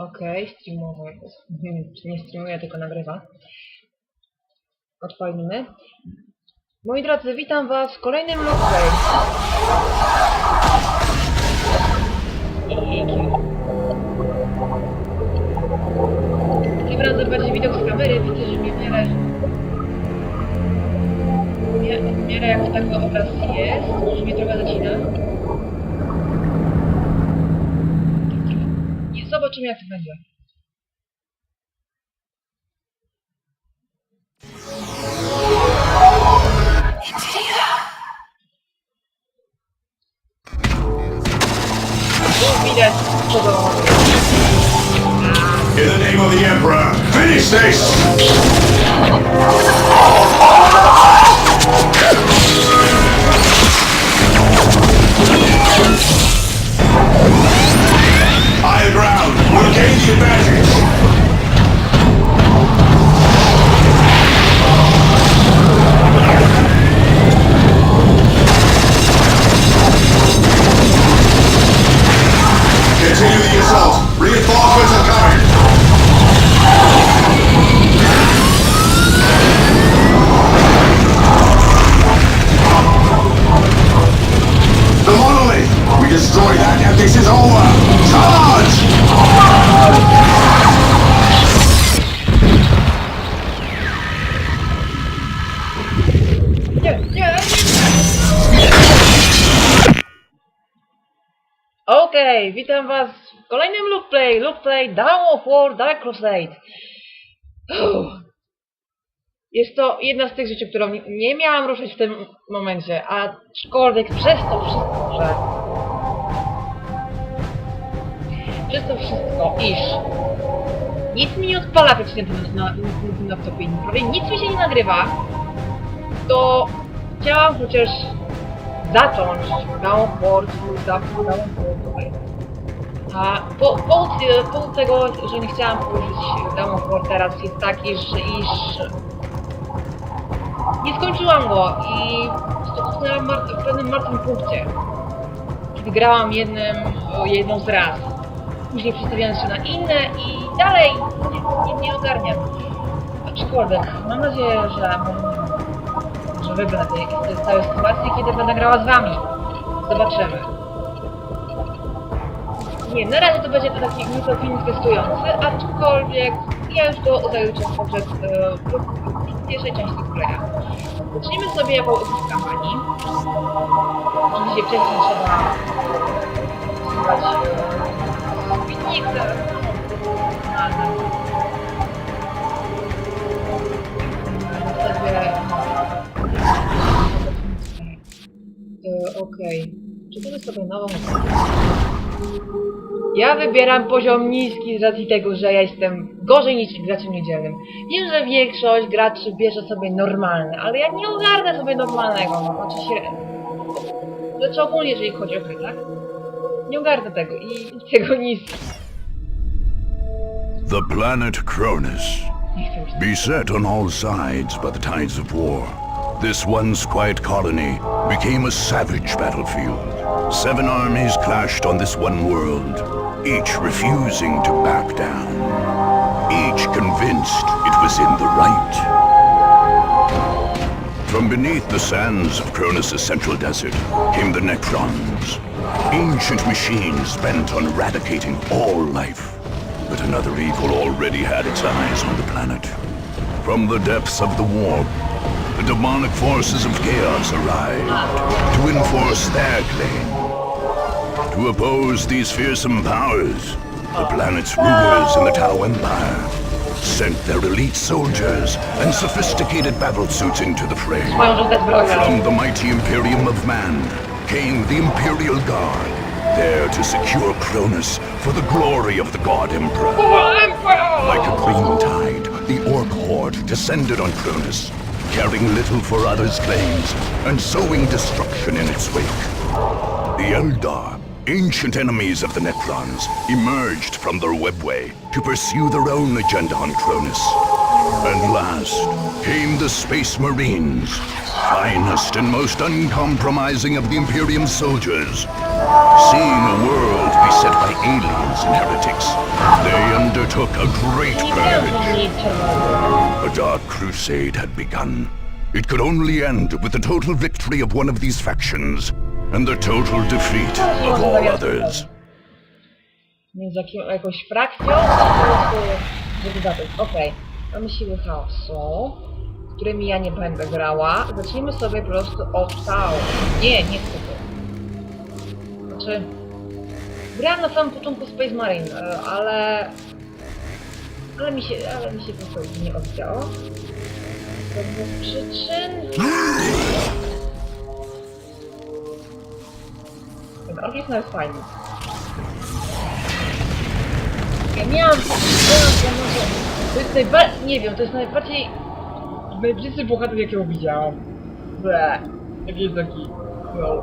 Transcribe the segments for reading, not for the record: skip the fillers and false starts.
Okej, streamowe. Czy nie streamuje, tylko nagrywa. Odpalimy. Moi drodzy, witam was w kolejnym Let's Play. Tym razem będzie widok z kamery, widzę, że mnie w miarę jak taki obraz jest, może mnie trochę zacina. I zobaczymy, jak to będzie. Widać, co to In the name of the Emperor, finish this! Higher ground, we'll gain the advantage! Continue the assault! Reinforcements are coming! The monolith! We destroy that and this is over! Charge! Okej, witam was w kolejnym Let's Play Dawn of War Dark Crusade. Jest to jedna z tych rzeczy, którą nie miałam ruszyć w tym momencie, aczkolwiek przez to wszystko, iż nic mi nie odpala praktycznie na tym laptopie, prawie nic mi się nie nagrywa, to chciałam chociaż zacząć Dawn of War, a powód tego, że nie chciałam położyć Dawn of War teraz jest taki, iż nie skończyłam go i utknęłam w pewnym martwym punkcie, kiedy grałam jedną z raz. Później przestawiając się na inne i dalej nie ogarniam. Aczkolwiek mam nadzieję, że wybrnę tej całej sytuacji, kiedy będę grała z wami. Zobaczymy. Nie, na razie to będzie taki mikrofilm testujący, aczkolwiek ja już go zaliczę poprzez pierwszej części playa. Zacznijmy sobie jako opis kampanii. Oczywiście wcześniej trzeba słuchać spinnika. Okej. Czytamy sobie nową. Ja wybieram poziom niski z racji tego, że ja jestem gorzej niż graczem niedzielnym. Wiem, że większość graczy bierze sobie normalne, ale ja nie ogarnę sobie normalnego, no znaczy średnio. Znaczy ogólnie, jeżeli chodzi o gry, tak? Nie ogarnę tego i tego nic. The planet Cronus, beset on all sides by the tides of war. This once quiet colony became a savage battlefield. 7 armies clashed on this one world, each refusing to back down, each convinced it was in the right. From beneath the sands of Cronus' central desert came the Necrons, ancient machines bent on eradicating all life. But another evil already had its eyes on the planet. From the depths of the warp, the demonic forces of chaos arrived to enforce their claim. To oppose these fearsome powers, the planet's rulers in the Tau Empire sent their elite soldiers and sophisticated battlesuits into the fray. From the mighty Imperium of Man came the Imperial Guard, there to secure Cronus for the glory of the God Emperor. Like a green tide, the Orc Horde descended on Cronus, caring little for others' claims and sowing destruction in its wake. The Eldar, ancient enemies of the Necrons, emerged from their webway to pursue their own agenda on Cronus. And last came the Space Marines, finest and most uncompromising of the Imperium soldiers. Seeing a world beset by aliens rebels and heretics, they undertook a great Nie wiem, purge. nic czerwonego. A dark crusade had begun. It could only end with the total victory of one of these factions and the total defeat of all others. Między jakąś frakcją, a po prostu dodatek. Okej. Mamy siły chaosu, z którymi ja nie będę grała. Zacznijmy sobie po prostu od chaosu. Nie, niestety. Znaczy... Grałam na samym początku Space Marine, ale mi się po prostu nie oddziało. Z pewnych przyczyn... Ten ork jest nawet fajny. Ja miałam to jest najbardziej... Nie wiem, to jest najbardziej bohater, jakiego widziałam. Ble. Jakiś taki... No.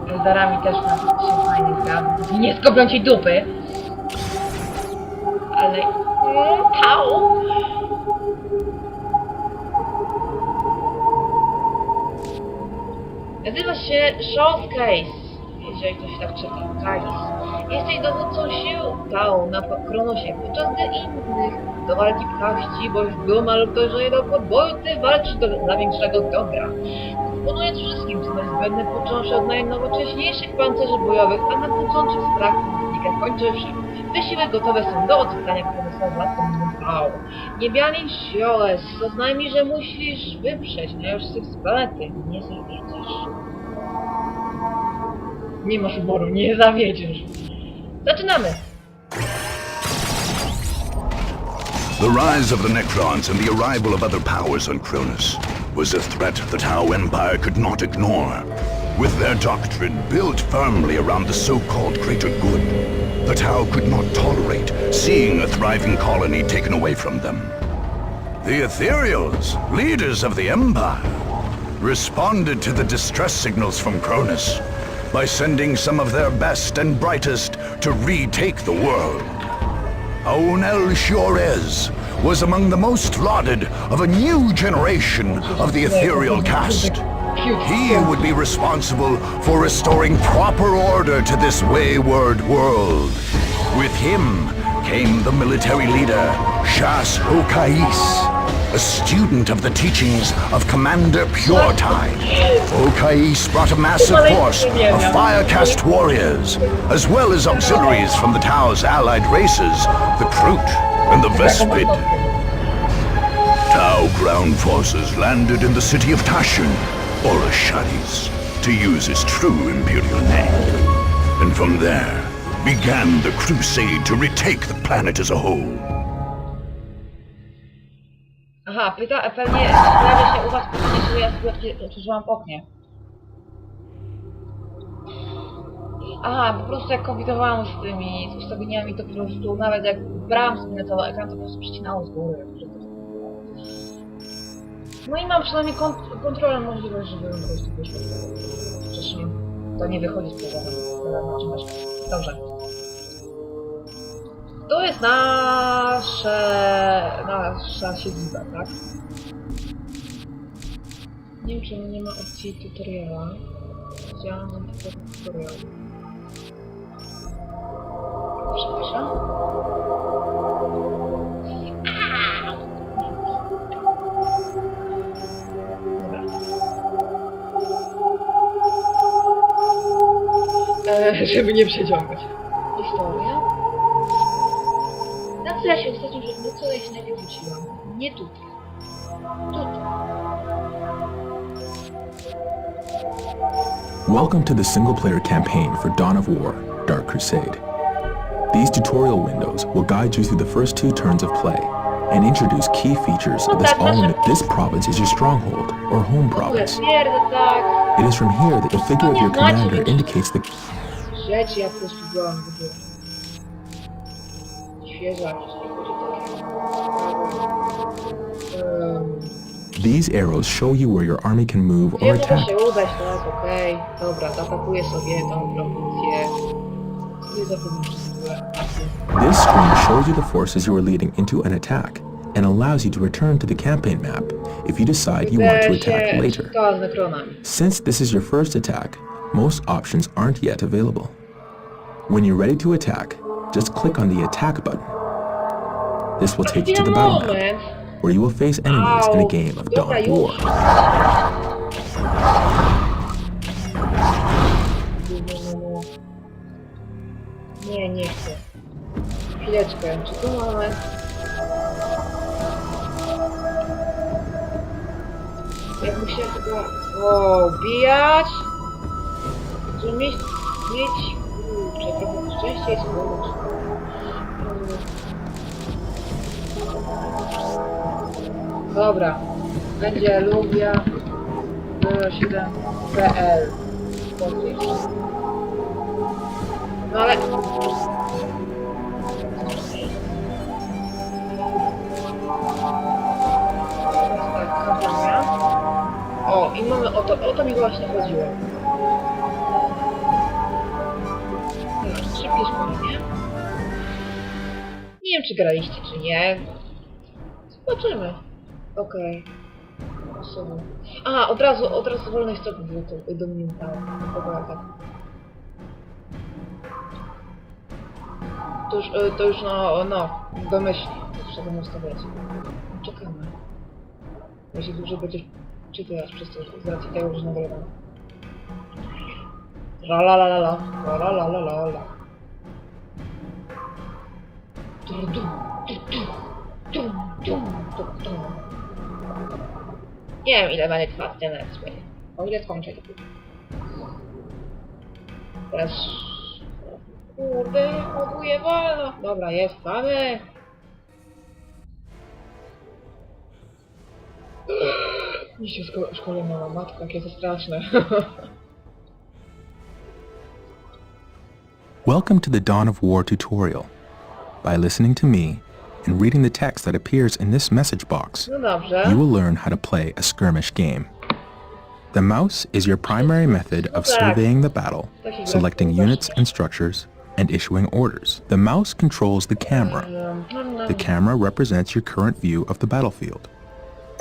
Z darami też się fajnie gra. Nie skopią ci dupy. Ale... Tau! Nazywa się Sean Case. Jeżeli ktoś tak czyta. Case. Jesteś dowódcą sił Tau na Kronosie, podczas gdy innych do walki pchaści, bądź duma lub dojrzeje do podboju, ty walczysz dla większego dobra. Dysponując wszystkim, co niezbędne, począwszy od najnowocześniejszych pancerzy bojowych, a na kończących strach przeciwnika kończywszy. Te siły gotowe są do odzyskania Kronosa własną Tau. Niebianin Sioles, oznajmi, że musisz wyprzeć najlepszych z planety. Nie zawiedziesz. Nie masz wyboru, nie zawiedziesz. Zaczynamy! The rise of the Necrons and the arrival of other powers on Cronus was a threat the Tau Empire could not ignore. With their doctrine built firmly around the so-called greater good, the Tau could not tolerate seeing a thriving colony taken away from them. The Ethereals, leaders of the Empire, responded to the distress signals from Cronus by sending some of their best and brightest to retake the world. Aunel Shiorez was among the most lauded of a new generation of the ethereal caste. He would be responsible for restoring proper order to this wayward world. With him came the military leader, Shas Okais, a student of the teachings of Commander Puretide. Okais brought a massive force of fire-cast warriors, as well as auxiliaries from the Tau's allied races, the Kroot and the Vespid. Tau ground forces landed in the city of Tashin, or Asharis, to use its true imperial name. And from there began the crusade to retake the planet as a whole. Aha, pewnie sprawia się u was pytanie, czy ja sobie otworzyłam w oknie. Aha, po prostu jak kombinowałam z tymi ustawieniami, to po prostu nawet jak brałam sobie na cały ekran, to po prostu przycinało z góry. No i mam przynajmniej kontrolę możliwość, żeby po prostu wyszło. Przecież to nie wychodzi z powodu. Dobrze. To jest nasza siedziba, tak? Nie wiem, czy nie ma opcji tutoriala. Chciałam wam tylko tutorial. Przepraszam. Dobra. Żeby nie przeciągać. Historia. Na co ja się ostatnio, na co ja się najpierw wróciłam? Nie tutaj. Tutaj. Welcome to the single-player campaign for Dawn of War, Dark Crusade. These tutorial windows will guide you through the first 2 turns of play and introduce key features of this all-in. This province is your stronghold, or home province. It is from here that the figure of your commander indicates the... Rzeczy ja po prostu byłam w ogóle. Świeża, These arrows show you where your army can move or Wiem, attack. może się udać, tak, okej. Dobra, zaatakuję sobie tą prowincję. Co jest za prowincję? This screen shows you the forces you are leading into an attack and allows you to return to the campaign map if you decide you want to attack later. Since this is your first attack, most options aren't yet available. When you're ready to attack, just click on the attack button. This will take you to the battle map, where you will face enemies in a game of Dawn of War. Nie chcę. Chwileczkę, czy tu mamy... Jak muszę chyba... O, bijać? Żeby mieć... Kurczę, trochę szczęścia jest pomóc. Dobra. Będzie Lubia 07.pl. No ale... O, i mamy o to mi właśnie chodziło. Teraz szybkie szkolenie. Nie wiem, czy graliście, czy nie. Zobaczymy. Okej. Osoby. A, od razu wolnej stopy do mnie dobra, tak. To już no, domyślnie. Trzeba ustawiać. Czekamy. Jeśli dużo będziesz czytać przez to, z racji tego, że nagrywam. Lalalala, lalalala. Nie wiem, ile będzie trwać ten let's o ile skończę to. Teraz... Kurde, ładuję wolno. Dobra, jest, mamy. Mi się szkolenia matka, jakie to straszne. Welcome to the Dawn of War tutorial. By listening to me and reading the text that appears in this message box, No dobrze. you will learn how to play a skirmish game. The mouse is your primary method of surveying the battle, selecting units and structures, and issuing orders. The mouse controls the camera. The camera represents your current view of the battlefield.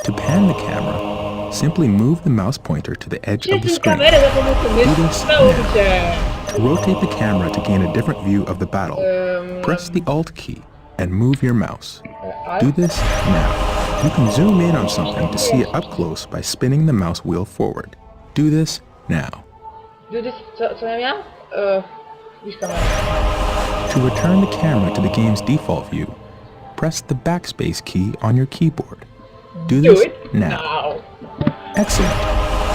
To pan the camera, simply move the mouse pointer to the edge of the screen. Do this now. To rotate the camera to gain a different view of the battle, press the Alt key and move your mouse. Do this now. You can zoom in on something to see it up close by spinning the mouse wheel forward. Do this now. Do this, co ja miałam? To return the camera to the game's default view, press the backspace key on your keyboard. Do this now. Excellent.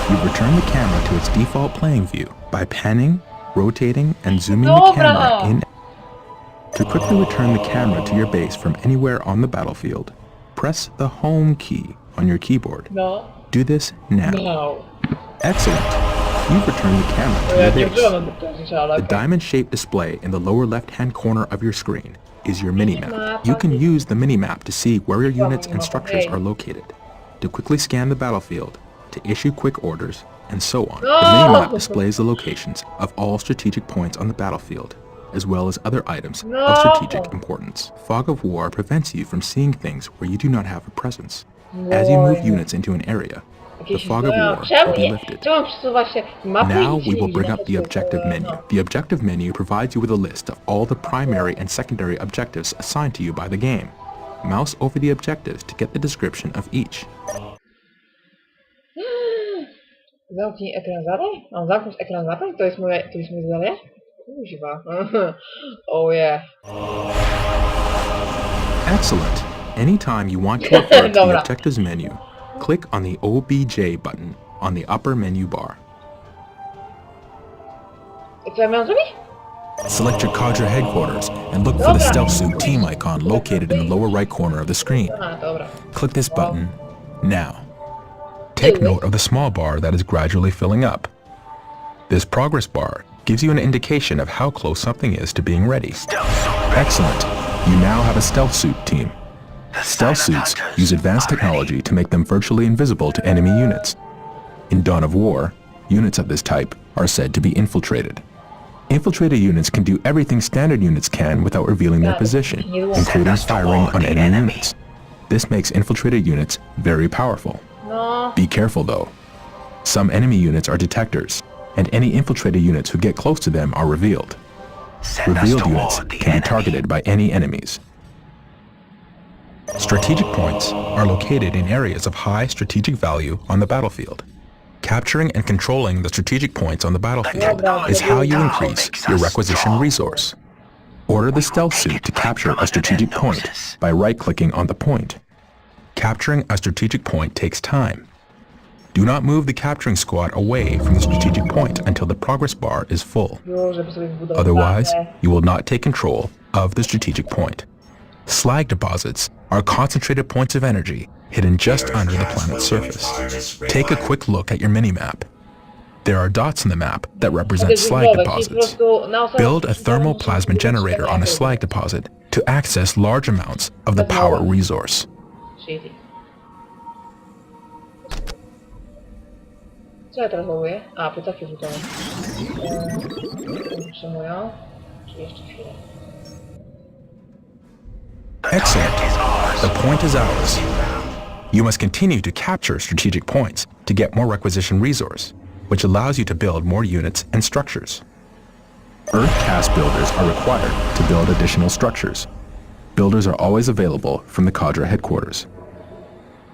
You've returned the camera to its default playing view by panning, rotating, and zooming the camera in. To quickly return the camera to your base from anywhere on the battlefield, press the Home key on your keyboard. Do this now. Excellent. You've returned the camera to your base. The diamond-shaped display in the lower left-hand corner of your screen is your minimap. You can use the minimap to see where your units and structures are located, to quickly scan the battlefield, to issue quick orders, and so on. The minimap displays the locations of all strategic points on the battlefield, as well as other items of strategic importance. Fog of War prevents you from seeing things where you do not have a presence. As you move units into an area, the Fog of War will be lifted. Now we will bring up the objective menu. The objective menu provides you with a list of all the primary and secondary objectives assigned to you by the game. Mouse over the objectives to get the description of each. Zamknij ekran zadań? Mam zamknąć ekran zadań? To jest moje zadanie? Kuźwa. Oh yeah. Excellent. Anytime you want to refer to the objectives menu, click on the OBJ button on the upper menu bar. Co ja miałem zrobić? Select your cadre headquarters and look for the stealth suit team icon located in the lower right corner of the screen. Click this button now. Take note of the small bar that is gradually filling up. This progress bar gives you an indication of how close something is to being ready. Excellent. You now have a stealth suit team. Stealth suits use advanced technology to make them virtually invisible to enemy units. In Dawn of War, units of this type are said to be infiltrated. Infiltrated units can do everything standard units can without revealing their position, including firing on enemy units. This makes infiltrated units very powerful. Be careful though. Some enemy units are detectors, and any infiltrated units who get close to them are revealed. Revealed units can be targeted by any enemies. Strategic points are located in areas of high strategic value on the battlefield. Capturing and controlling the strategic points on the battlefield is how you increase your requisition resource. Order the stealth suit to capture a strategic point by right-clicking on the point. Capturing a strategic point takes time. Do not move the capturing squad away from the strategic point until the progress bar is full. Otherwise, you will not take control of the strategic point. Slag deposits are concentrated points of energy hidden just under the planet's surface. Take a quick look at your minimap. There are dots on the map that represent slag deposits. Build a thermal plasma generator on a slag deposit to access large amounts of the power resource. Co ja teraz ładuję? A, plecaki rzucałem. Utrzymują. Czy jeszcze chwilę? Excellent. The point is ours. You must continue to capture strategic points to get more requisition resource, which allows you to build more units and structures. Earth cast builders are required to build additional structures. Builders are always available from the Cadre headquarters.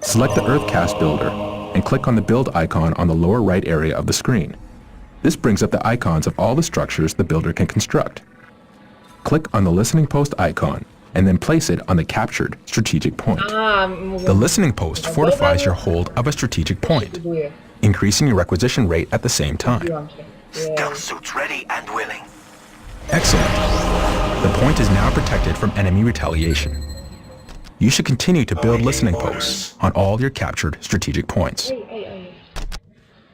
Select the Earth cast builder and click on the build icon on the lower right area of the screen. This brings up the icons of all the structures the builder can construct. Click on the listening post icon and then place it on the captured strategic point. The listening post fortifies your hold of a strategic point, increasing your requisition rate at the same time. Stealth suits ready and willing. Excellent. The point is now protected from enemy retaliation. You should continue to build listening posts on all your captured strategic points.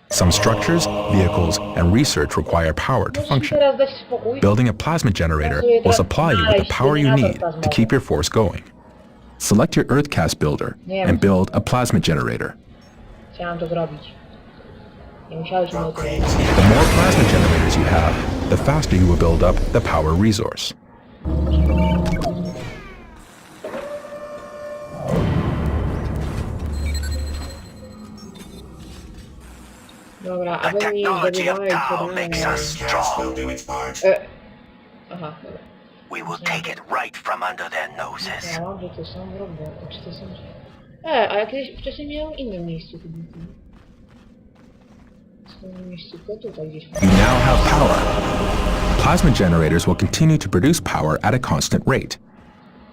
Some structures, vehicles, and research require power to function. Building a plasma generator will supply you with the power you need to keep your force going. Select your Earthcast builder and build a plasma generator. Chciałam to zrobić. Nie musiałeś mi o tym mówić. The more plasma generators you have, the faster you will build up the power resource. Dobra, a wy The mi technology of zdobywajcie Tau makes us strong. Aha, dobra. We will take it right from under their noses. Wiedziałam, że to są roboty. Czy to są... a ja kiedyś wcześniej miałem inne miejsce chyba. W tym miejscu, to tutaj gdzieś. You now have power. Plasma generators will continue to produce power at a constant rate.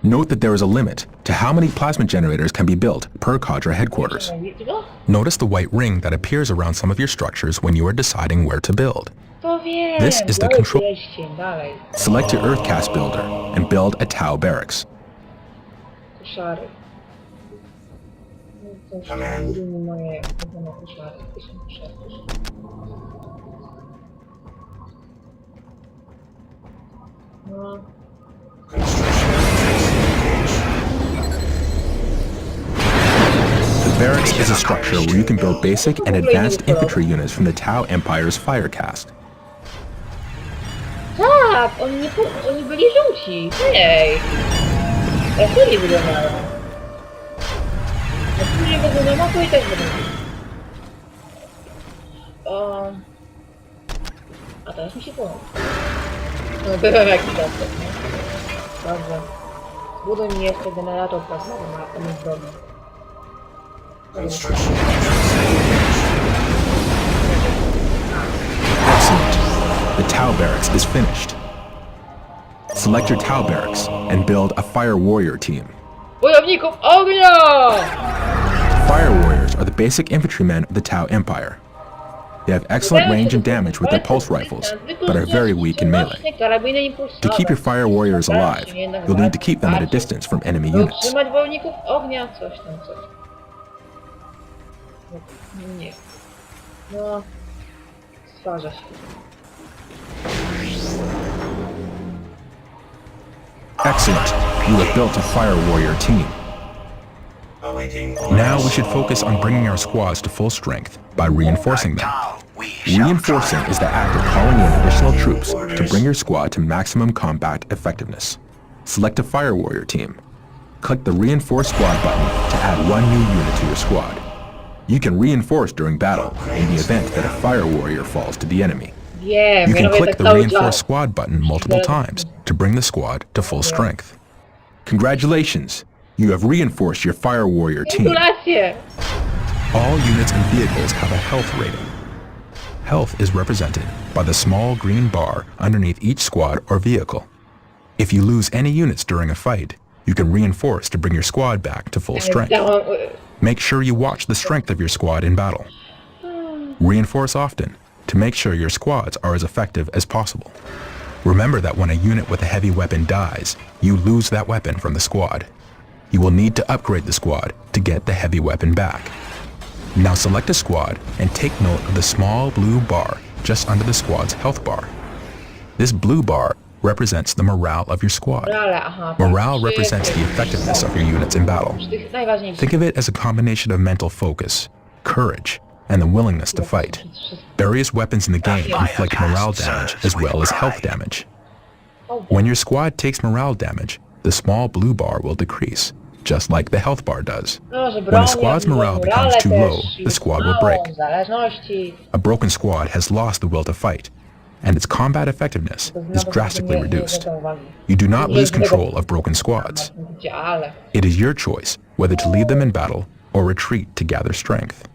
Note that there is a limit to how many plasma generators can be built per Cadre headquarters. Notice the white ring that appears around some of your structures when you are deciding where to build. To wiem, This is the control. Dalej. Select your Earthcast builder and build a Tau barracks. Koszary. No to są moje ulubione koszary. To są koszary. No. The barracks is a structure where you can build basic and advanced infantry units from the Tau Empire's Firecast. Tak, oni byli żółci. Hej! Ja później wyglądałem. Jak później wyglądałem, to i też wyglądałem. A teraz mi się pomógł. No byłem jakiś dostęp, nie? Dobrze. Zbuduj mi jeszcze generator plasmowy na mój drogi. Excellent. The Tau barracks is finished. Select your Tau barracks and build a Fire Warrior team. Wojowników ognia! Fire Warriors are the basic infantrymen of the Tau Empire. They have excellent range and damage with their pulse rifles, but are very weak in melee. To keep your Fire Warriors alive, you'll need to keep them at a distance from enemy units. Trzymać wojowników ognia, coś tam. Nie. No. Stwarza się. Excellent. You have built a Fire Warrior team. Now we should focus on bringing our squads to full strength by reinforcing them. Reinforcing is the act of calling in additional troops to bring your squad to maximum combat effectiveness. Select a Fire Warrior team. Click the Reinforce Squad button to add one new unit to your squad. You can reinforce during battle in the event that a fire warrior falls to the enemy. Wiem, You ja can robię click tak the cały reinforce czas. squad button multiple times to bring the squad to full strength. Congratulations! You have reinforced your fire warrior team. Gratulacje! All units and vehicles have a health rating. Health is represented by the small green bar underneath each squad or vehicle. If you lose any units during a fight, you can reinforce to bring your squad back to full strength. Make sure you watch the strength of your squad in battle. Reinforce often to make sure your squads are as effective as possible. Remember that when a unit with a heavy weapon dies, you lose that weapon from the squad. You will need to upgrade the squad to get the heavy weapon back. Now select a squad and take note of the small blue bar just under the squad's health bar. This blue bar represents the morale of your squad. Morale represents the effectiveness of your units in battle. Think of it as a combination of mental focus, courage, and the willingness to fight. Various weapons in the game inflict morale damage as well as health damage. When your squad takes morale damage, the small blue bar will decrease, just like the health bar does. When a squad's morale becomes too low, the squad will break. A broken squad has lost the will to fight, and its combat effectiveness is drastically reduced. You do not lose control of broken squads. It is your choice whether to leave them in battle or retreat to gather strength.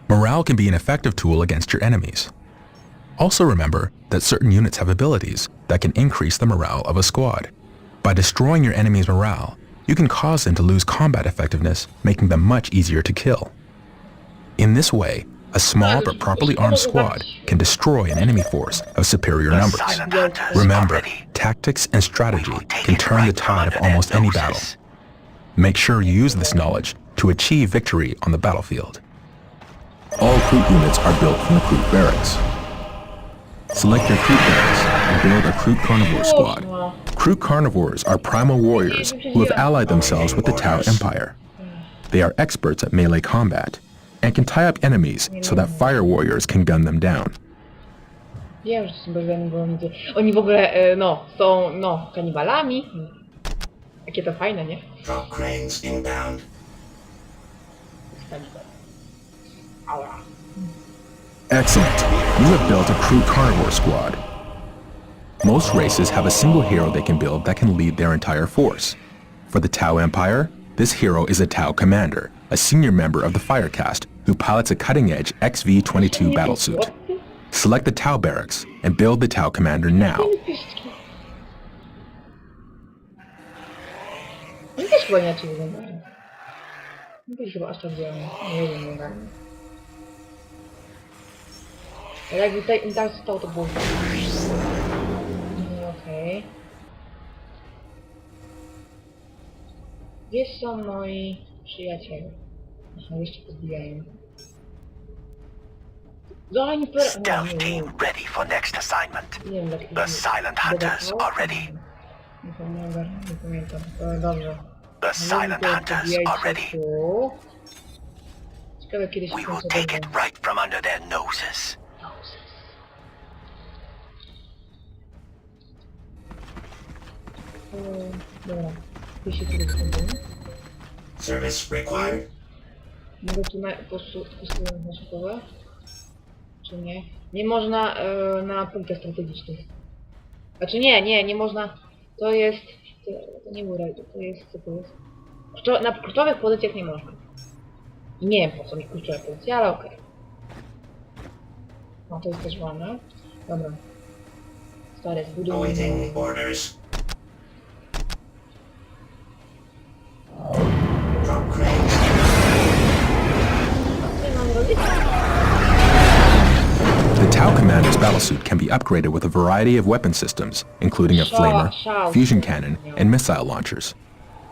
Morale can be an effective tool against your enemies. Also remember that certain units have abilities that can increase the morale of a squad. By destroying your enemy's morale, you can cause them to lose combat effectiveness, making them much easier to kill. In this way, a small but properly armed squad can destroy an enemy force of superior numbers. Remember, tactics and strategy can turn the tide of almost any battle. Make sure you use this knowledge to achieve victory on the battlefield. All recruit units are built from recruit barracks. Select your recruit barracks and build a recruit carnivore squad. Recruit carnivores are primal warriors who have allied themselves with the Tau Empire. They are experts at melee combat and can tie up enemies so that fire warriors can gun them down. Wiem, że są bezwzględni wojownicy. Oni w ogóle, są, kanibalami. Jakie to fajne, nie? Drop cranes inbound. Excellent. You have built a recruit carnivore squad. Most races have a single hero they can build that can lead their entire force. For the Tau Empire, this hero is a Tau Commander, a senior member of the Fire Caste who pilots a cutting-edge XV-22 battlesuit. Select the Tau Barracks and build the Tau Commander now. Oni też chyba inaczej wyglądają. Nie byli chyba aż tak działają. Nie wiem, nie wiem. Ale jakby tutaj im tak zostało, to było... Okej. Gdzie są moi przyjaciele? Aha, jeszcze podbijają. Zanim Stealth team ready for next assignment. Nie wiem, dlaczego... The silent hunters are ready. Nie pamiętam. Dobrze. The silent hunters are ready. Ciekawe, kiedy się We will kończy take it dobrze. right from under their noses. Dobra. Tu się kiedy skończy. Service required. Mogę tu postulować na szkołę? Czy nie? Nie można na punktach strategicznych. Znaczy nie można. To jest... To nie był rajd, to jest... Co to jest? Na kluczowych pozycjach nie można. Nie wiem po co mi kluczowe pozycje, ale okej. No to jest też ładne. Dobra. Stary, zbudujmy... Awaiting orders. Drop cranes. Co mam robić? The Tau Commander's battlesuit can be upgraded with a variety of weapon systems, including a flamer, fusion cannon, and missile launchers.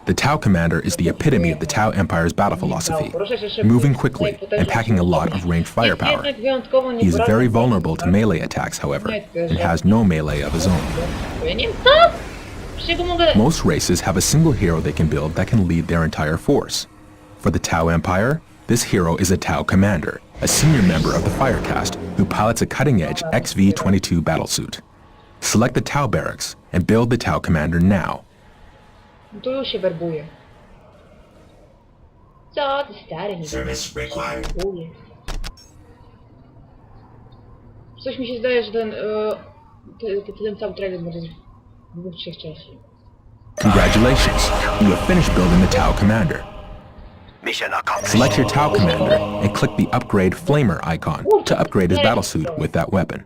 The Tau Commander is the epitome of the Tau Empire's battle philosophy, moving quickly and packing a lot of ranged firepower. He is very vulnerable to melee attacks, however, and has no melee of his own. Most races have a single hero they can build that can lead their entire force. For the Tau Empire, this hero is a Tau Commander, a senior member of the Fire Caste who pilots a cutting-edge XV-22 battlesuit. Select the Tau Barracks and build the Tau Commander now. Tu już się werbuje. Co ty stary mi Service required. kupujesz? Coś mi się zdaje, że ten cały trailer może być w 2-3 części. Congratulations, you have finished building the Tau Commander. Mission accomplished. Select your Tau Commander and click the Upgrade Flamer icon to upgrade his battlesuit with that weapon.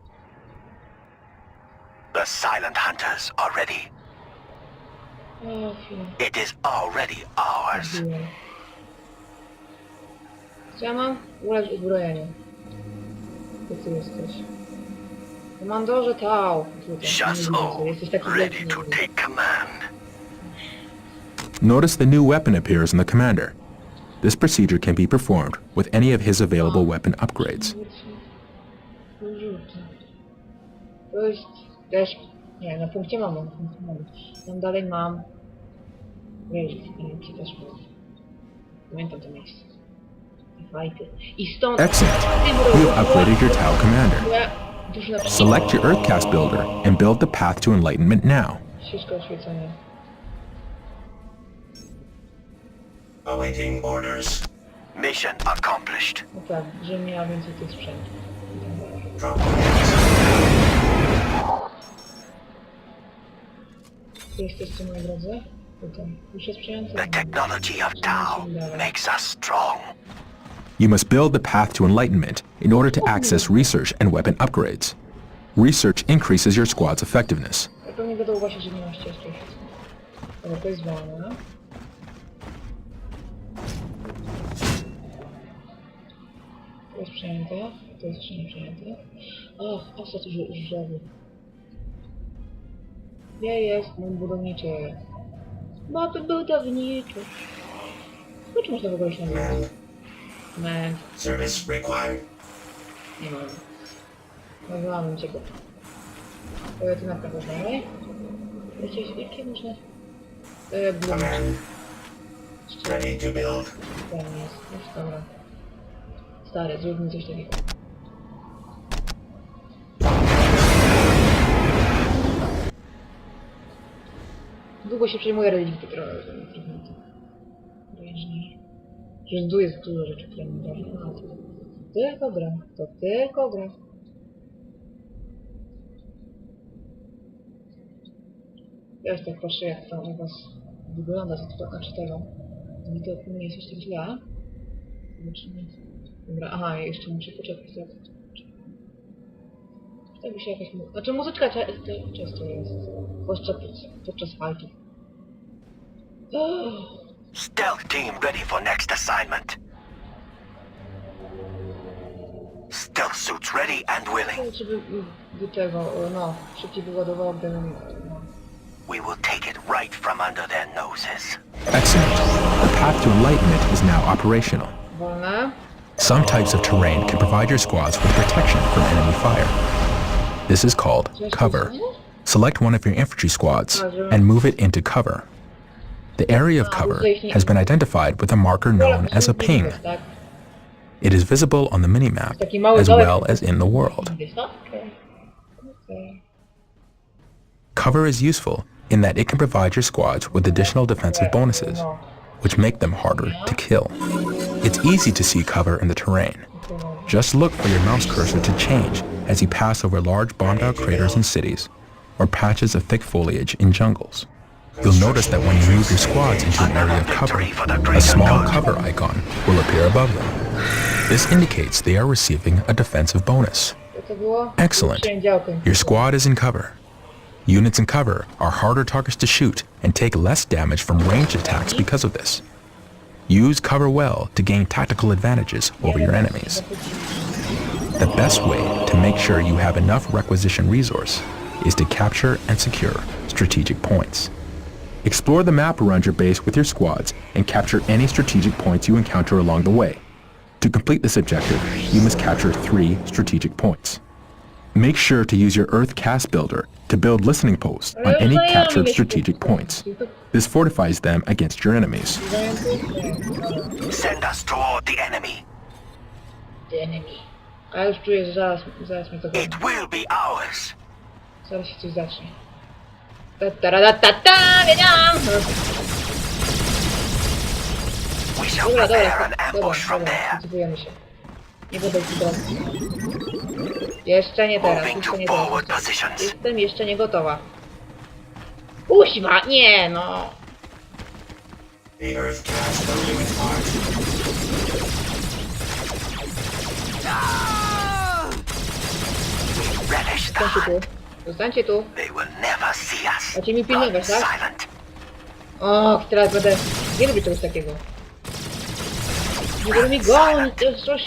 The Silent Hunters are ready. O, chwila. It is already ours. Byłem. Co ja mam? Ulepsz uzbrojenie. Gdzie ty jesteś? Komandorze Tau. Shaso, Jesteś taki ready wielki. to take command. Notice the new weapon appears in the commander. This procedure can be performed with any of his available weapon upgrades. To jest też... Nie, na punkcie mam. Tam dalej mam... Relikt, czy też mam. Pamiętam to miejsce. Fajty. I stąd... Excellent. You have upgraded your Tau Commander. Select your Earthcast builder and build the path to enlightenment now. Wszystko oświecone. Awaiting orders. Mission accomplished. No tak, żebym miała więcej tych sprzętów. Gdzie jesteście, moi drodzy? Tutaj. Już jest przyjęte. The technology of Tau makes us strong. You must build the path to enlightenment in order to access research and weapon upgrades. Research increases your squad's effectiveness. Ja pewnie będę uważać, że nie ma ścieżki. Dobra, to jest wolne. To jest przyjęte. To jest jeszcze nie przyjęte. Och, osa tu żaby. Gdzie jest mój budowniczy? Bo to budowniczy. No czy można w ogóle się nazywać? Man. Service required. Nie mam. Nazwałabym cię go. To ja tu naprawdę dalej. Jakie można... Command. Ready to build. Tam jest. Już dobra. Stary, zróbmy coś takiego. Długo się przejmuje relikty trochę. Że tu jest dużo rzeczy, które mi dają. A, to tylko gra. To tylko gra. Ja już tak patrzę, jak to u was wygląda, to znaczy tego. Mi to nie jest jeszcze tak źle. Zobaczymy. Dobra, aha, jeszcze muszę poczekać. Tak by się jakaś... Znaczy muzyczka często jest. Podczas fightów. Stealth team ready for next assignment. Stealth suits ready and willing. Czy by tego, no, szybciej wyładowało, gdybym... No. We will take it right from under their noses. Excellent. The path to enlightenment is now operational. Wolne. Some types of terrain can provide your squads with protection from enemy fire. This is called cover. Select one of your infantry squads and move it into cover. The area of cover has been identified with a marker known as a ping. It is visible on the minimap as well as in the world. Cover is useful in that it can provide your squads with additional defensive bonuses, which make them harder to kill. It's easy to see cover in the terrain. Just look for your mouse cursor to change as you pass over large bombed-out craters in cities or patches of thick foliage in jungles. You'll notice that when you move your squads into an area of cover, a small cover icon will appear above them. This indicates they are receiving a defensive bonus. Excellent. Your squad is in cover. Units in cover are harder targets to shoot and take less damage from ranged attacks because of this. Use cover well to gain tactical advantages over your enemies. The best way to make sure you have enough requisition resource is to capture and secure strategic points. Explore the map around your base with your squads and capture any strategic points you encounter along the way. To complete this objective, you must capture 3 strategic points. Make sure to use your Earth Cast Builder to build listening posts on any captured strategic points. This fortifies them against your enemies. Send us toward the enemy. The enemy. A już czuję, że zaraz mnie to chodzi. It will be ours. Zaraz się coś zacznie. Ta, wiedziałam! We shall Dobra, prepare an dobra, ambush from there. wycofujemy się. Nie będę ci teraz. Jeszcze nie teraz, Moving jeszcze to nie forward teraz. positions. Jestem jeszcze nie gotowa. Kuźma, nie no. The Earth cast building its mark. Relish the Zostańcie tu. hunt. Zostańcie tu. They will never see us. Macie mi pilnować, Run tak? silent. O, teraz będę... Nie lubię czegoś takiego. Nie będę mi gonić, to jest coś...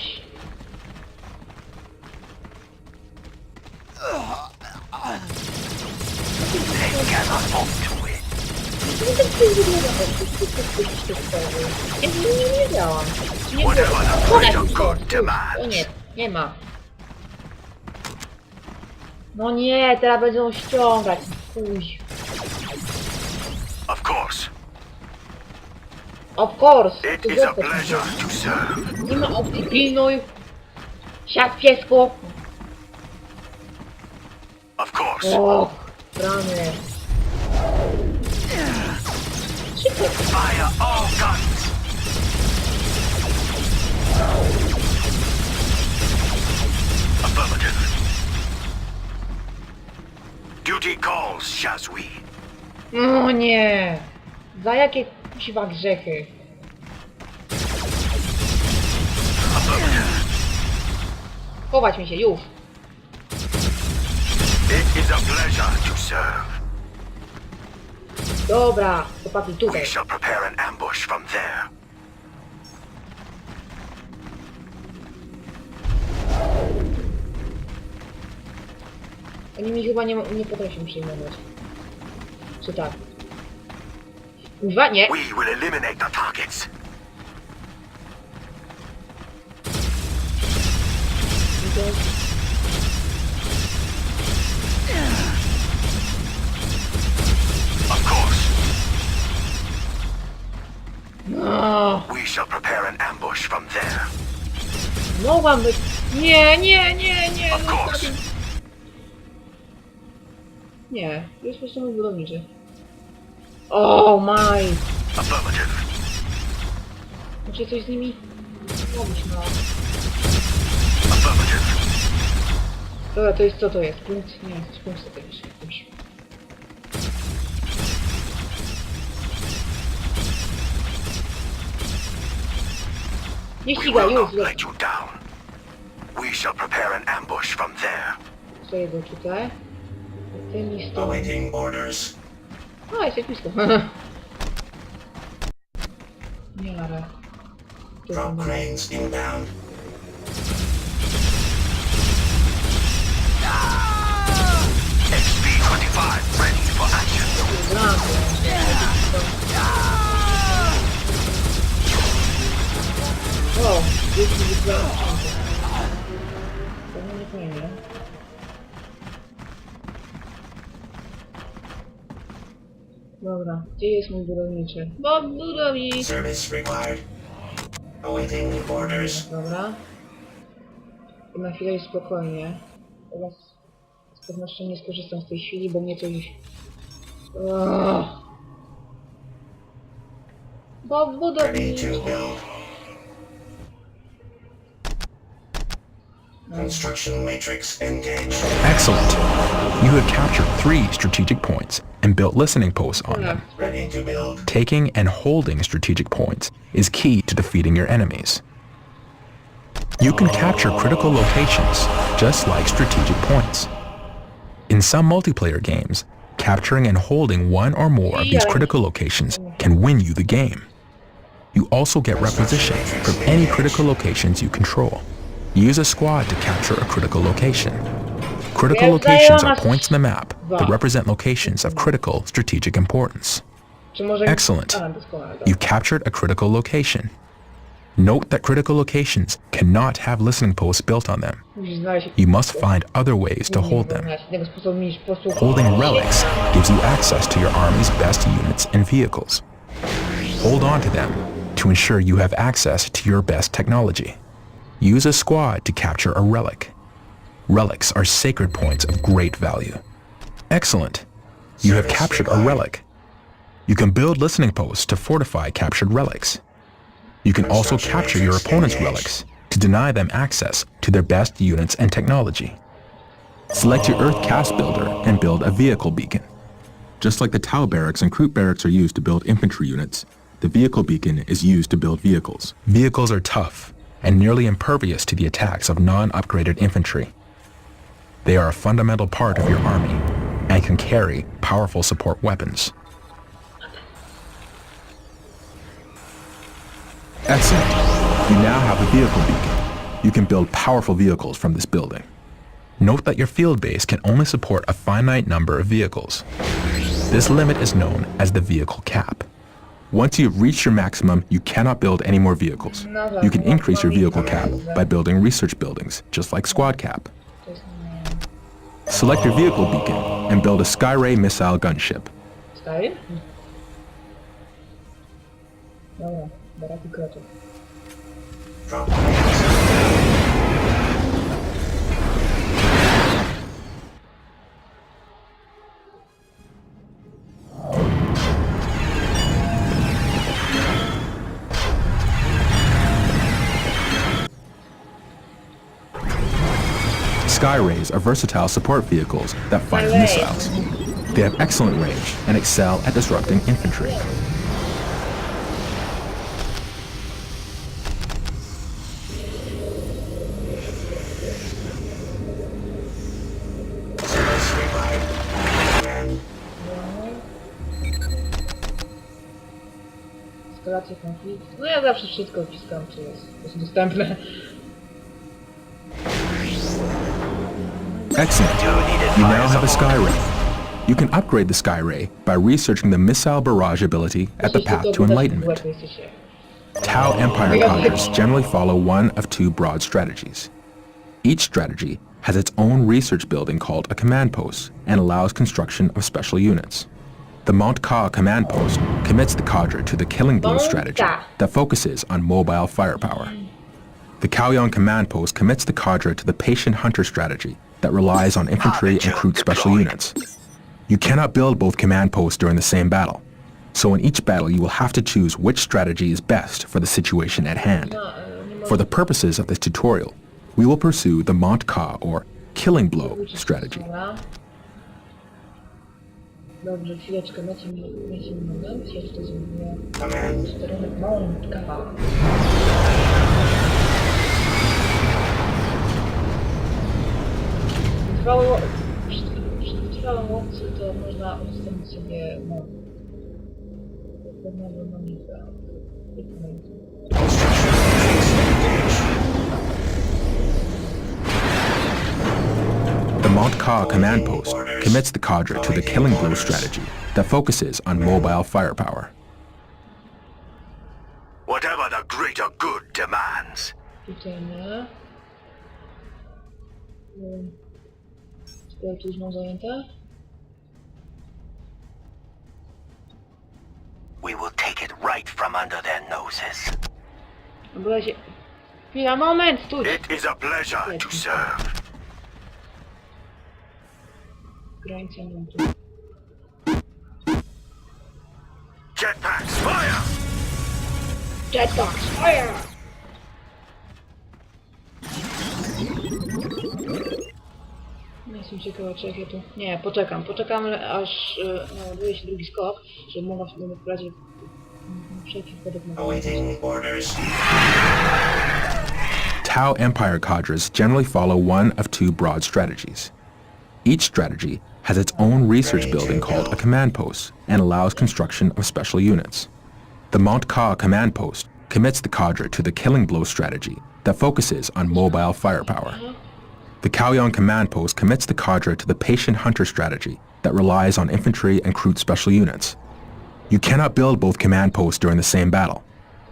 They cannot hope to win. Ja nie wiedziałam. Nie Whatever the greater było. good O demands. nie, nie ma. No nie, teraz będą ściągać. Uj. Of course. Of course. It is a pleasure to serve. Nie ma opcji, pilnuj. Siad piesku. Of course. O, rany. Szybko. Fire all guns. Affirmative. Duty calls, Shazwi. No nie. Za jakie kusiwa grzechy? Chować mi się, już. It is a pleasure to serve. Dobra, chłopaki, tutaj. We shall prepare an ambush from there. Oni mi chyba nie potrafią przyjmować. Czy tak? Kurwa, nie. We will eliminate the targets. Of course. No, We shall prepare an ambush from there. mogłam być... Nie, nie, nie, nie. Of course. Nie, jest po prostu mój budowniczy. Oh my. Affirmative. Muszę coś z nimi robić, no. Affirmative. Dobra, to jest co to jest? Punkt? Nie, to jest punkt strategiczny. Dobrze. Nie We ścigaj, will już, not let you down. We shall prepare an ambush from there. stoję go tutaj. Ty mi stoi. Awaiting orders. O, jest blisko. Nie, ale... Drop cranes inbound. XP-25 ready for action. O, jest mi wybrałem. To nie fajnie. Dobra, gdzie jest mój budowniczy? Bo budownik! Service required. Awaiting orders. Dobra. I na chwilę jest spokojnie. Teraz z pewnością nie skorzystam z tej chwili, bo mnie coś... Bo Ready budownik... to build. Construction matrix engaged. Excellent. You have captured 3 strategic points and built listening posts on them. Ready to build. Taking and holding strategic points is key to defeating your enemies. You can capture critical locations, just like strategic points. In some multiplayer games, capturing and holding one or more of these critical locations can win you the game. You also get requisition from any critical locations you control. Use a squad to capture a critical location. Critical locations are points on the map that represent locations of critical strategic importance. Czy może... Excellent. A, doskonale. You've captured a critical location. Note that critical locations cannot have listening posts built on them. Musisz znaleźć... You must find other ways to hold them. Innego sposobu niż po prostu... Holding relics gives you access to your army's best units and vehicles. Hold on to them to ensure you have access to your best technology. Use a squad to capture a relic. Relics are sacred points of great value. Excellent. You have captured a relic. You can build listening posts to fortify captured relics. You can also capture your opponent's relics to deny them access to their best units and technology. Select your Earth Cast Builder and build a vehicle beacon. Just like the Tau barracks and Kroot barracks are used to build infantry units, the vehicle beacon is used to build vehicles. Vehicles are tough and nearly impervious to the attacks of non-upgraded infantry. They are a fundamental part of your army and can carry powerful support weapons. Excellent. You now have a vehicle beacon. You can build powerful vehicles from this building. Note that your field base can only support a finite number of vehicles. This limit is known as the vehicle cap. Once you've reached your maximum, you cannot build any more vehicles. You can increase your vehicle cap by building research buildings, just like squad cap. Select your vehicle beacon and build a Skyray missile gunship. Sky? Dobra, baraki kotów. Drop cranes. Skyrays are versatile support vehicles that fire missiles. They have excellent range and excel at disrupting infantry. Service required. Command. Eskalacja konfliktu. No ja zawsze wszystko wciskam, co jest dostępne. Excellent. You now have a Skyray. You can upgrade the Skyray by researching the missile barrage ability at the path to enlightenment. Tau Empire cadres generally follow one of two broad strategies. Each strategy has its own research building called a command post and allows construction of special units. The Mont Ka command post commits the cadre to the killing blow strategy that focuses on mobile firepower. The Kaoyong command post commits the cadre to the patient hunter strategy that relies on infantry and Kroot special units. You cannot build both command posts during the same battle, so in each battle you will have to choose which strategy is best for the situation at hand. For the purposes of this tutorial, we will pursue the Mont Ka or killing blow strategy. Dobrze, chwileczkę, macie moment, ja tutaj zrobię Command. sterunek Mont Ka. Przy trwałym łowcy to można ustawić sobie pewnego monika. The Mont Ka command post commits the cadre to the killing blow strategy that focuses on mobile firepower. Whatever the greater good demands. Tutaj nie. Skoro tu już mam zajęte. We will take it right from under their noses. No bo się... Chwila, moment, stój! It is a pleasure to serve. Granica momentu. Jetpacks, fire! Jetpacks, fire! Nie jestem ciekawa, czy jak ja tu... Nie, poczekam aż naładuje się drugi skok, żeby mogła wtedy wprowadzić wszelki wypadek na Awaiting orders. Tau Empire cadres generally follow one of two broad strategies. Each strategy has its own research building called a command post and allows construction of special units. The Mont Ka command post commits the cadre to the killing blow strategy that focuses on mobile firepower. The Kaoyong command post commits the cadre to the patient hunter strategy that relies on infantry and Kroot special units. You cannot build both command posts during the same battle,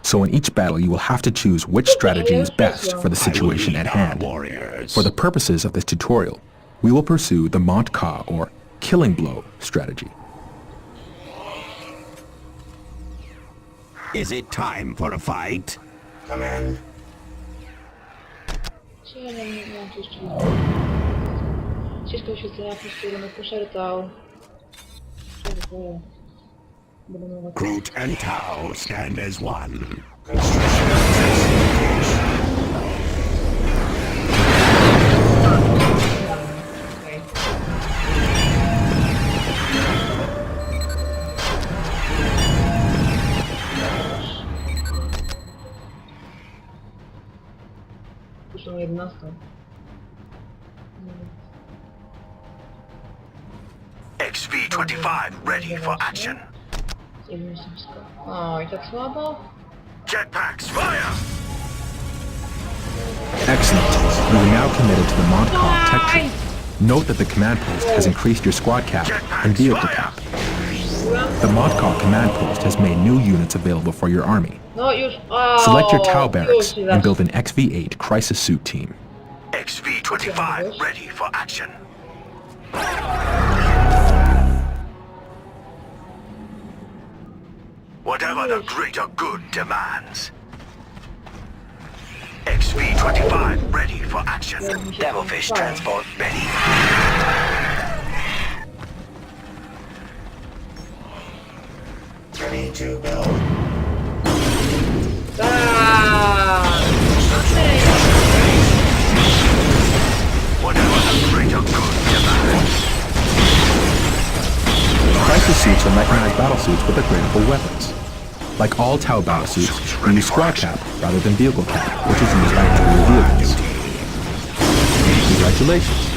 so in each battle you will have to choose which strategy is best for the situation at hand. For the purposes of this tutorial, we will pursue the Mont Ka or killing blow strategy. Is it time for a fight? Command. Mam tu jeszcze... Ścieżka oświetlenia, posterunek poszertał. Groot and Tau stand as one. Construction 11. XV-25 ready for action. O, i tak słabo? Jetpacks fire! Excellent. You are now committed to the Montcalm tech tree. Note that the command post has increased your squad cap and vehicle cap. The Montcalm command post has made new units available for your army. No już, o, Select your Tau barracks już and build an XV-8 crisis suit team. XV-25 ready for action. Whatever the greater good demands. XV-25 ready for action. Devilfish transport ready. Ready to build. Whatever the greater good demands. Crisis suits are mechanized battle suits with upgradable weapons. Like all Tau battle suits, you use squad cap rather than vehicle cap, which is used by dual vehicles. Congratulations!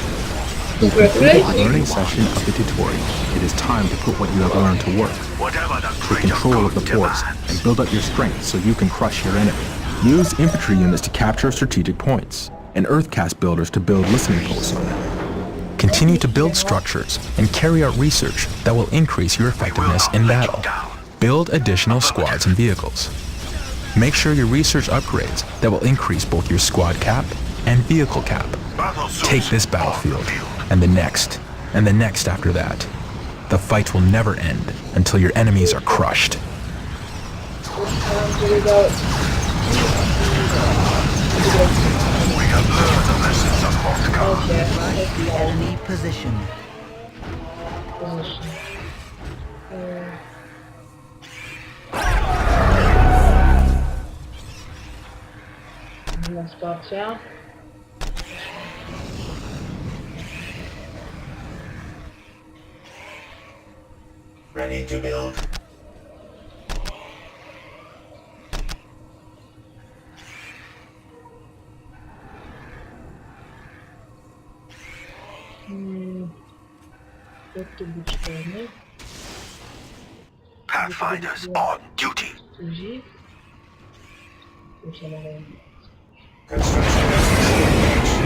You've completed the learning session of the tutorial. It is time to put what you have learned to work. Whatever the Take greater control of the good force demands. and build up your strength so you can crush your enemy. Use infantry units to capture strategic points, and earthcast builders to build listening posts on them. Continue to build structures and carry out research that will increase your effectiveness in battle. Build additional squads and vehicles. Make sure your research upgrades that will increase both your squad cap and vehicle cap. Take this battlefield, and the next after that. The fights will never end until your enemies are crushed. We have learned the lessons of Moscow. The enemy position. Dla wsparcia. Ready to build. Tu był czerwony. Pathfinders on duty. Guzik. Tu się mogę... Construction engaged.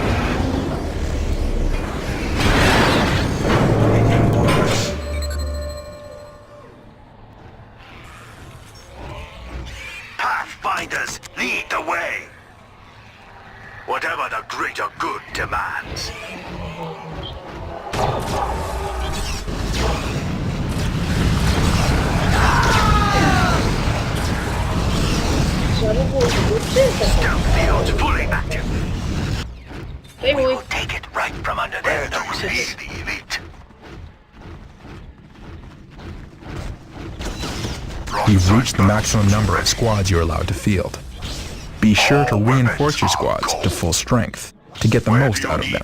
Making orders. Pathfinders lead the way. Whatever the greater good demands. Trzeba by było to było czyste. Stealth fields fully active. We Przejmuj. will take it right from under their noses. The elite. You've reached the maximum number of squads you're allowed to field. Be sure to reinforce your squads to full strength to get the most out of them.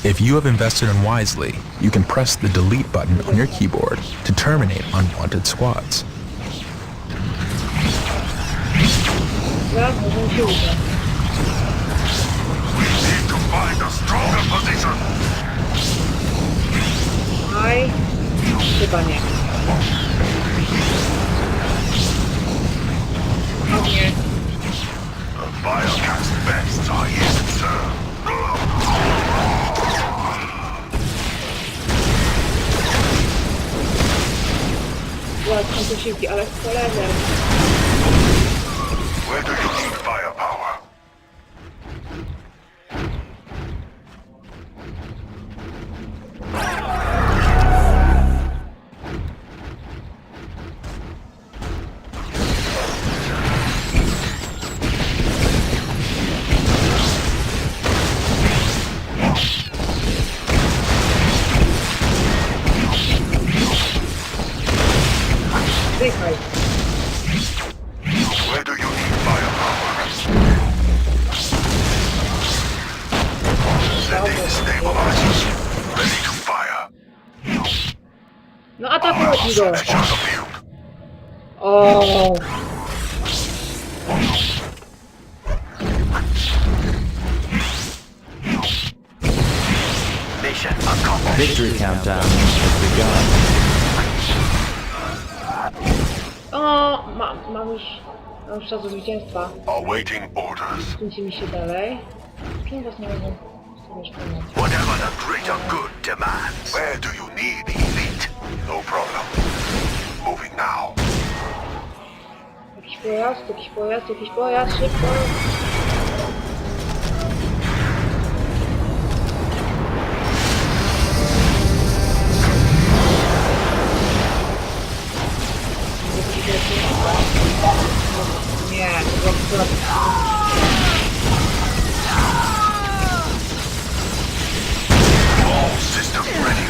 If you have invested in wisely, you can press the delete button on your keyboard to terminate unwanted squads. Zaraz możemy się udać. Need to find a stronger position. Aj. Chyba nie. O nie. The Firecast bests are yet, sir. Ładne posiłki, ale cholera. Where do you need firepower? Dychaj. Where do you need firepower? Setting stabilizers. Ready to fire. No atakuj go. Measure the field. O. Mission accomplished. Victory countdown has begun. O, mam już czas do zwycięstwa. Awaiting orders. Kręci mi się dalej. Czemu was nie mogę sobie pomóc? Whatever the greater good demands. Where do you need elite? No problem. Moving now. Jakiś pojazd, szybko. Nie, to było All systems ready.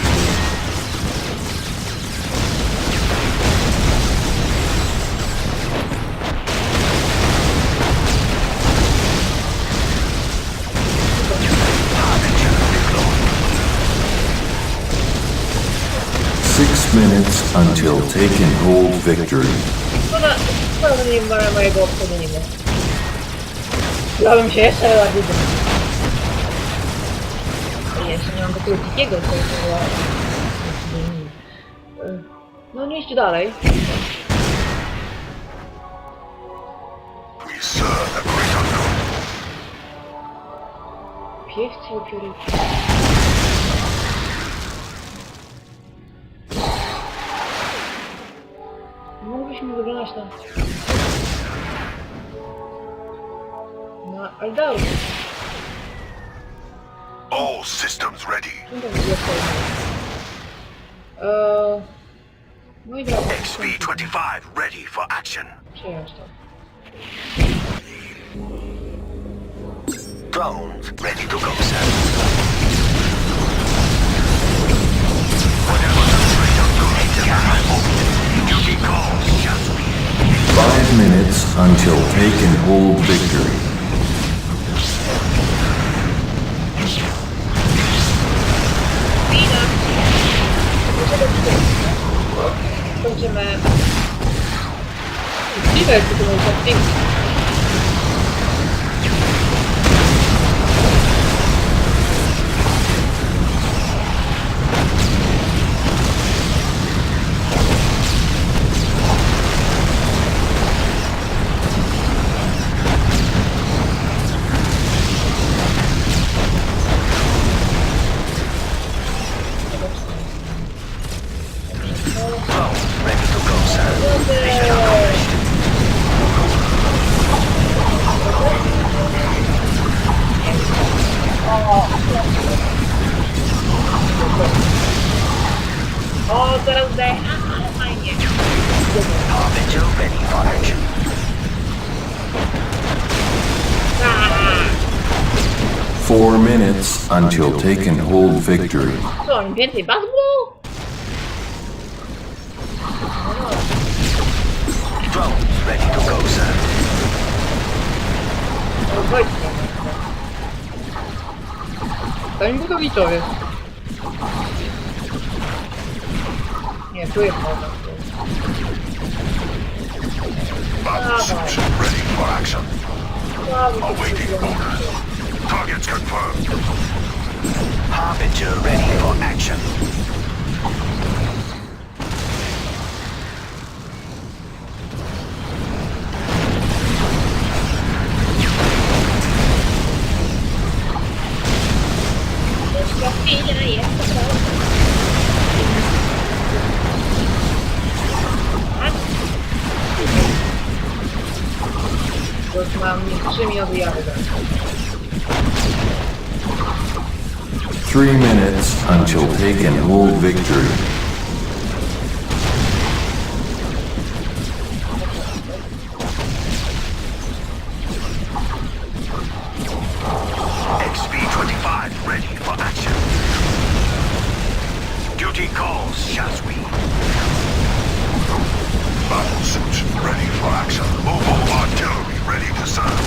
Minutes until take and hold victory. Szkoda, że nie ma mojego obchodzenia. Chciałbym się jeszcze ładnie zrobić. Jeszcze nie mam takiego dzikiego, co było... No nie idźcie dalej. We serve the greater good. Piewcy upiory. Moglibyśmy wyglądać na Aldaru. All systems ready. Czym to będzie no i dobra. XP-25 ready for action. Przejąć to. Drones ready to go, sir. Whatever the greater good demands. Duty calls just me. 5 minutes until take and hold victory. Będziemy... Możliwe, jak to będzie pięknie. Ready to go, sir. Mission accomplished. 4 minutes until take and hold victory. Co, im więcej baz było? Drones ready to go, sir. To im budowniczowie. Nie, tu jest woda. Battleships ready for action. Awaiting orders. Targets confirmed. Harbinger ready for action. Już mam 3 minuty jazdy. 3 minutes until take and hold victory. XP-25 ready for action. Duty calls, Shazwi. Battleships ready for action. Mobile artillery ready to serve.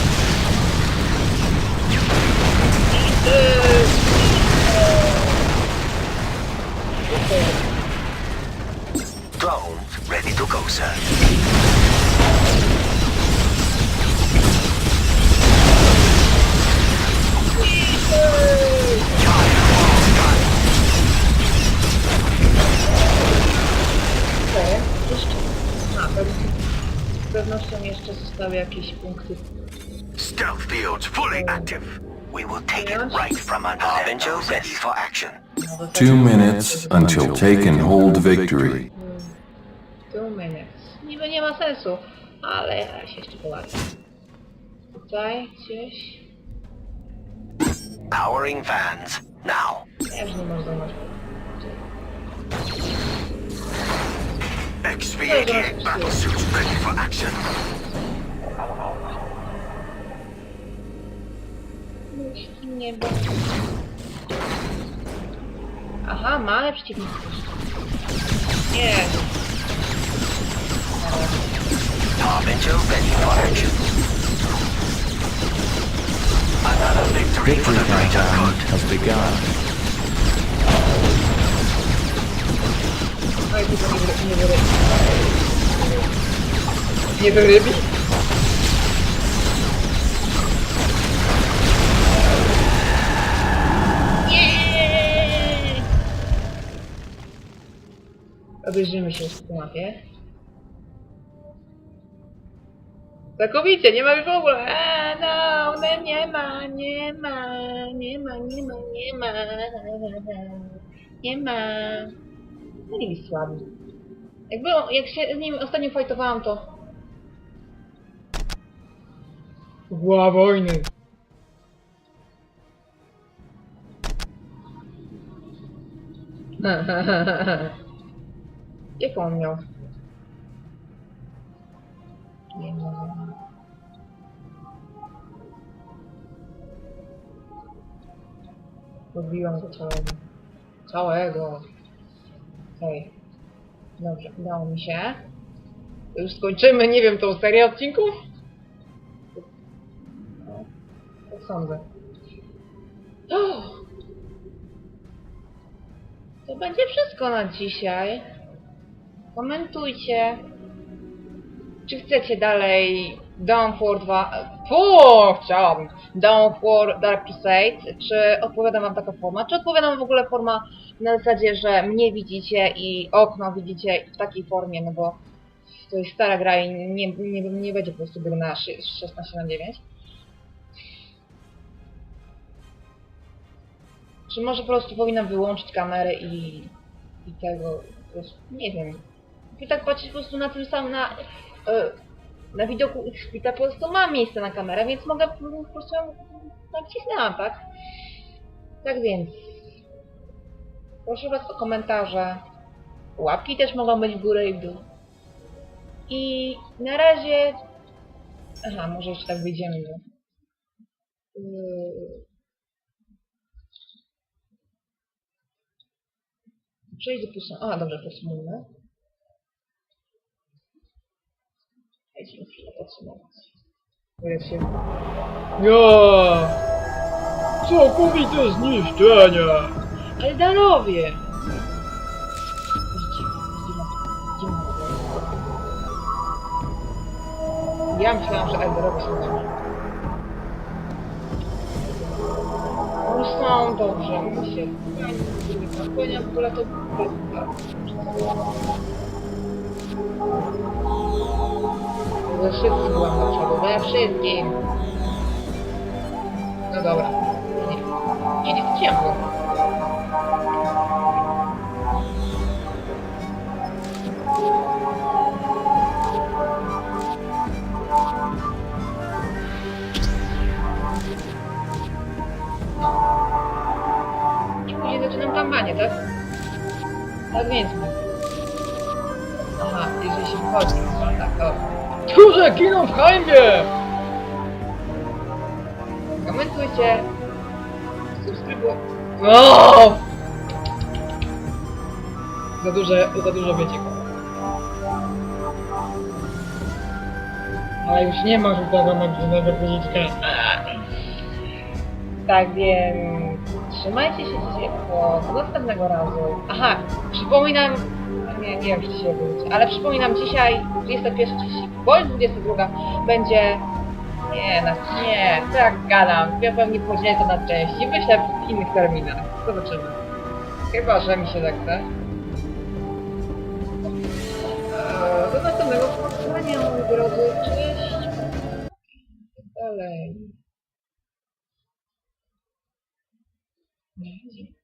Drones ready to go, sir. pewnością jeszcze zostały jakieś punkty. Stealth fields fully active. We will take it right from under Avenger ready for action. 2 minutes until take and hold victory. 2 minutes. Niby nie ma sensu, ale ja się jeszcze połapię. Tutaj gdzieś. Powering fans now. Ja już nie można zobaczyć. XV-88 battlesuits ready for action. Nie będzie. Aha, mamy przeciwników. Nie. Avenger ready for action. Another victory for Victory the greater countdown good. has begun. Oj, tylko nie wyrybi. Nie wyrybi? Nie! Obejrzymy się w tej mapie. Całkowicie, nie ma już w ogóle. No, nie ma. No nie jest słaby. Jak się z nim ostatnio fajtowałam, to... Była wojny. Jak on miał? Nie wiem. Lubiłam go całego. Całego. Okej. Dobrze, udało mi się. To już skończymy, nie wiem, tą serię odcinków? No, tak sądzę. To będzie wszystko na dzisiaj. Komentujcie. Czy chcecie dalej Dawn for 2... chciałabym! Dawn for Dark Crusade. Czy odpowiada wam taka forma? Czy odpowiada wam w ogóle forma na zasadzie, że mnie widzicie i okno widzicie w takiej formie, no bo to jest stara gra i nie będzie po prostu gry na 16:9. Czy może po prostu powinnam wyłączyć kamerę i tego... Nie wiem. I tak patrzeć po prostu na tym samym... Na widoku Xpita po prostu mam miejsce na kamerę, więc mogę po prostu nacisnęłam, tak? Tak więc proszę was o komentarze. Łapki też mogą być w górę i w dół. I na razie... Aha, może jeszcze tak wyjdziemy. Przejdę po... A, dobrze, podsumujmy. Dajcie mi chwilę podsumować. Ja! Całkowite zniszczenie! Ale Danowie! Ja myślałam, że Elderowie są dobrzy. Oni są dobrze, oni się spełnia w ogóle to we wszystkim byłam do przodu, we wszystkim. No dobra. Nie chciałam go. I później zaczynam kampanię, tak? Tak więc. Aha, jeżeli się wchodzi, tak, o. Kurze, kiną w hańbie! Komentujcie. Subskrybujcie. O! Za dużo wiecie. Ale już nie ma żółtego magazynowego guziczka. Tak więc... Trzymajcie się ciepło. Do następnego razu. Aha, przypominam... Nie wiem, czy się będzie, ale przypominam, dzisiaj 21:30 bądź 22 będzie... Nie, tak gadam. Ja pewnie podzielę to na części. Myślę w innych terminach. Zobaczymy. Chyba, że mi się zachce. Do następnego spotkania. widzenia, moi drodzy. Cześć. Dalej. Na razie.